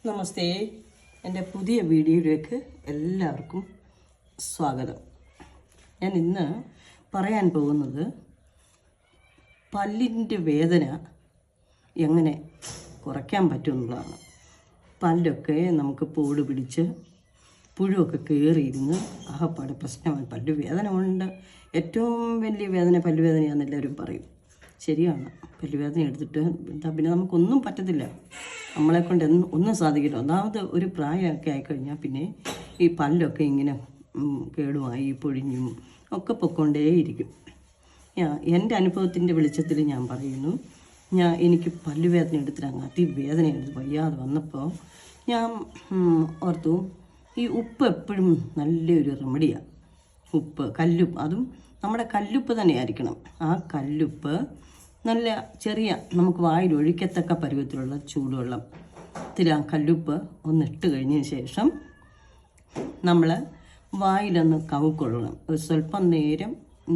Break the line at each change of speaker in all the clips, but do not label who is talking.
നമസ്തേ, എൻ്റെ പുതിയ വീഡിയോയിലേക്ക് എല്ലാവർക്കും സ്വാഗതം. ഞാൻ ഇന്ന് പറയാൻ പോകുന്നത് പല്ലിൻ്റെ വേദന എങ്ങനെ കുറയ്ക്കാൻ പറ്റുമെന്നുള്ളതാണ്. പല്ലൊക്കെ നമുക്ക് പോട് പിടിച്ച് പുഴുവൊക്കെ കയറിയിരുന്ന് ആകപ്പാടെ പ്രശ്നമാണ്. പല്ല് വേദന കൊണ്ട് ഏറ്റവും വലിയ വേദന പല്ലുവേദനയാണെന്ന് എല്ലാവരും പറയും. ശരിയാണ്. പല്ലുവേദന എടുത്തിട്ട് പിന്നെ നമുക്കൊന്നും പറ്റത്തില്ല, നമ്മളെക്കൊണ്ട് ഒന്നും സാധിക്കില്ല. ഒന്നാമത് ഒരു പ്രായമൊക്കെ ആയിക്കഴിഞ്ഞാൽ പിന്നെ ഈ പല്ലൊക്കെ ഇങ്ങനെ കേടുമായി പൊഴിഞ്ഞും ഒക്കെ പൊയ്ക്കൊണ്ടേയിരിക്കും. എൻ്റെ അനുഭവത്തിൻ്റെ വെളിച്ചത്തിൽ ഞാൻ പറയുന്നു. എനിക്ക് പല്ലുവേദന എടുത്തിട്ട് അങ്ങ് അതിവേദന എടുത്ത് വയ്യാതെ വന്നപ്പോൾ ഞാൻ ഓർത്തു, ഈ ഉപ്പ് എപ്പോഴും നല്ലൊരു റെമഡിയാണ്. ഉപ്പ്, കല്ലുപ്പ്, അതും നമ്മുടെ കല്ലുപ്പ് തന്നെ ആയിരിക്കണം. ആ കല്ലുപ്പ് നല്ല ചെറിയ നമുക്ക് വായിൽ ഒഴിക്കത്തക്ക പരുവത്തിലുള്ള ചൂടുവെള്ളത്തിൽ ആ കല്ലുപ്പ് ഒന്നിട്ട് കഴിഞ്ഞതിന് ശേഷം നമ്മൾ വായിലൊന്ന് കവുക്കൊള്ളണം. ഒരു സ്വല്പം നേരം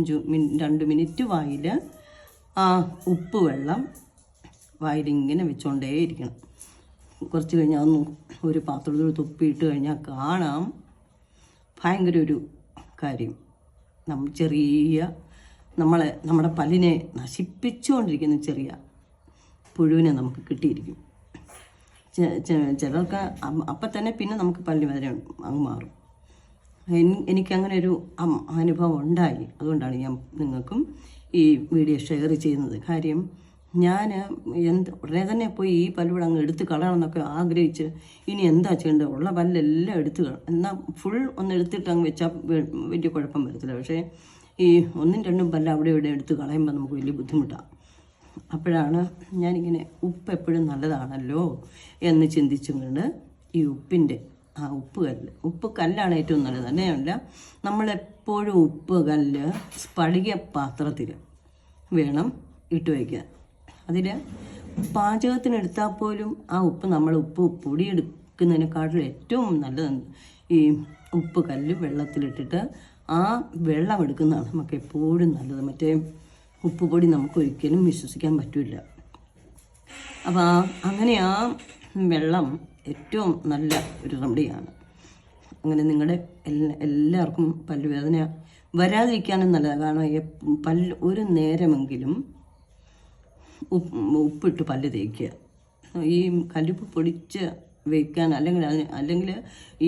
2 മിനിറ്റ് വായിൽ ആ ഉപ്പ് വെള്ളം വായിലിങ്ങനെ വെച്ചുകൊണ്ടേയിരിക്കണം. കുറച്ച് കഴിഞ്ഞാൽ ഒന്ന് ഒരു പാത്രത്തിൽ തുപ്പിയിട്ട് കഴിഞ്ഞാൽ കാണാം ഭയങ്കര ഒരു കാര്യം. നമ്മുടെ പല്ലിനെ നശിപ്പിച്ചുകൊണ്ടിരിക്കുന്ന ചെറിയ പുഴുവിനെ നമുക്ക് കിട്ടിയിരിക്കും. ചിലർക്ക് അപ്പം തന്നെ പിന്നെ നമുക്ക് പല്ല് വേദന അങ്ങ് മാറും. എനിക്കങ്ങനെ ഒരു അനുഭവം ഉണ്ടായി. അതുകൊണ്ടാണ് ഞാൻ നിങ്ങൾക്കും ഈ വീഡിയോ ഷെയർ ചെയ്യുന്നത്. കാര്യം ഞാൻ ഉടനെ തന്നെ പോയി ഈ പല്ലുകൂടെ അങ്ങ് എടുത്ത് കളയണം എന്നൊക്കെ ആഗ്രഹിച്ച് ഇനി എന്താ ചെയ്യേണ്ടത്, ഉള്ള പല്ലെല്ലാം എടുത്ത് എന്നാൽ ഫുൾ ഒന്ന് എടുത്തിട്ട് അങ്ങ് വെച്ചാൽ വലിയ കുഴപ്പം വരത്തില്ല. പക്ഷേ ഈ 1-2 പല്ല് അവിടെ ഇവിടെ എടുത്ത് കളയുമ്പോൾ നമുക്ക് വലിയ ബുദ്ധിമുട്ടാണ്. അപ്പോഴാണ് ഞാനിങ്ങനെ ഉപ്പ് എപ്പോഴും നല്ലതാണല്ലോ എന്ന് ചിന്തിച്ചുകൊണ്ട് ഈ ഉപ്പ് കല്ലാണ് ഏറ്റവും നല്ലത്. തന്നെയല്ല, നമ്മളെപ്പോഴും ഉപ്പ് കല്ല് സ്ഫടിക പാത്രത്തിൽ വേണം ഇട്ട് വയ്ക്കാൻ. അതിൽ പാചകത്തിനെടുത്താൽ പോലും ആ ഉപ്പ് പൊടി എടുക്കുന്നതിനെക്കാട്ടിലും ഏറ്റവും നല്ലതാണ് ഈ ഉപ്പ് കല്ല് വെള്ളത്തിലിട്ടിട്ട് ആ വെള്ളം എടുക്കുന്നതാണ് നമുക്ക് എപ്പോഴും നല്ലത്. മറ്റേ ഉപ്പ് പൊടി നമുക്ക് ഒരിക്കലും വിശ്വസിക്കാൻ പറ്റില്ല. അപ്പോൾ അങ്ങനെ ആ വെള്ളം ഏറ്റവും നല്ല ഒരു റെമഡിയാണ്. അങ്ങനെ നിങ്ങളുടെ എല്ലാവർക്കും പല്ലുവേദന വരാതിരിക്കാനും നല്ലതാണ്. കാരണം ഒരു നേരമെങ്കിലും ഉപ്പിട്ട് പല്ല് തേക്കുക. ഈ കല്ലുപ്പ് പൊടിച്ച് വയ്ക്കാൻ അല്ലെങ്കിൽ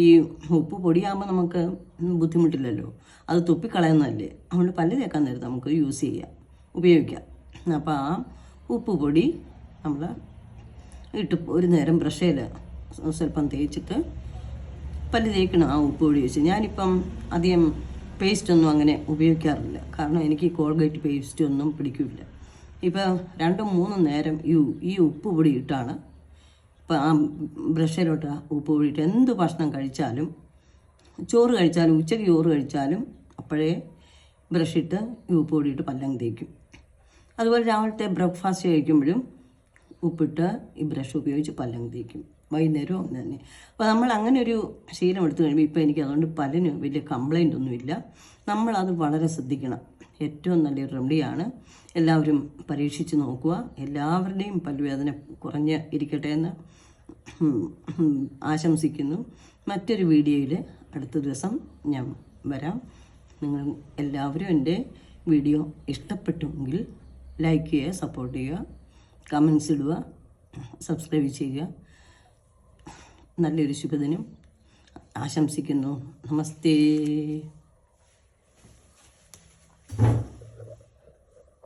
ഈ ഉപ്പ് പൊടിയാകുമ്പോൾ നമുക്ക് ബുദ്ധിമുട്ടില്ലല്ലോ, അത് തുപ്പിക്കളയുന്നതല്ലേ. അതുകൊണ്ട് പല്ല് തേക്കാൻ നേരത്ത് നമുക്ക് ഉപയോഗിക്കാം. അപ്പോൾ ആ ഉപ്പ് പൊടി നമ്മൾ ഇട്ട് ഒരു നേരം ബ്രഷയിൽ സ്വല്പം തേച്ചിട്ട് പല്ല് തേക്കണം ആ ഉപ്പ് പൊടി വെച്ച്. ഞാനിപ്പം അധികം പേസ്റ്റൊന്നും അങ്ങനെ ഉപയോഗിക്കാറില്ല. കാരണം എനിക്ക് കോൾഗേറ്റ് പേസ്റ്റ് ഒന്നും പിടിക്കില്ല. ഇപ്പോൾ 2-3 നേരം ഈ ഉപ്പ് പൊടി ഇട്ടാണ് ഇപ്പം ആ ബ്രഷിലോട്ട് ഉപ്പ് പൊടിയിട്ട് എന്ത് ഭക്ഷണം കഴിച്ചാലും, ചോറ് കഴിച്ചാലും, ഉച്ചയ്ക്ക് ചോറ് കഴിച്ചാലും അപ്പോഴേ ബ്രഷിട്ട് ഈ ഉപ്പ് പൊടിയിട്ട് പല്ലങ്ങ് തേക്കും. അതുപോലെ രാവിലത്തെ ബ്രേക്ക്ഫാസ്റ്റ് കഴിക്കുമ്പോഴും ഉപ്പിട്ട് ഈ ബ്രഷ് ഉപയോഗിച്ച് പല്ലങ്ങ് തേക്കും. വൈകുന്നേരവും അങ്ങനെ തന്നെ. അപ്പോൾ നമ്മൾ അങ്ങനെ ഒരു ശീലം എടുത്തു കഴിയുമ്പോൾ ഇപ്പോൾ എനിക്ക് അതുകൊണ്ട് പല്ലിന് വലിയ കംപ്ലൈൻ്റ് ഒന്നുമില്ല. നമ്മളത് വളരെ ശ്രദ്ധിക്കണം. ഏറ്റവും നല്ലൊരു റെമഡിയാണ്. എല്ലാവരും പരീക്ഷിച്ച് നോക്കുക. എല്ലാവരുടെയും പല്ലുവേദന കുറഞ്ഞ് ഇരിക്കട്ടെ എന്ന് ആശംസിക്കുന്നു. മറ്റൊരു വീഡിയോയിൽ അടുത്ത ദിവസം ഞാൻ വരാം. നിങ്ങൾ എല്ലാവരും എൻ്റെ വീഡിയോ ഇഷ്ടപ്പെട്ടുവെങ്കിൽ ലൈക്ക് ചെയ്യുക, സപ്പോർട്ട് ചെയ്യുക, കമൻസ് ഇടുക, സബ്സ്ക്രൈബ് ചെയ്യുക. നല്ലൊരു ശുഭദിനം ആശംസിക്കുന്നു. നമസ്തേ.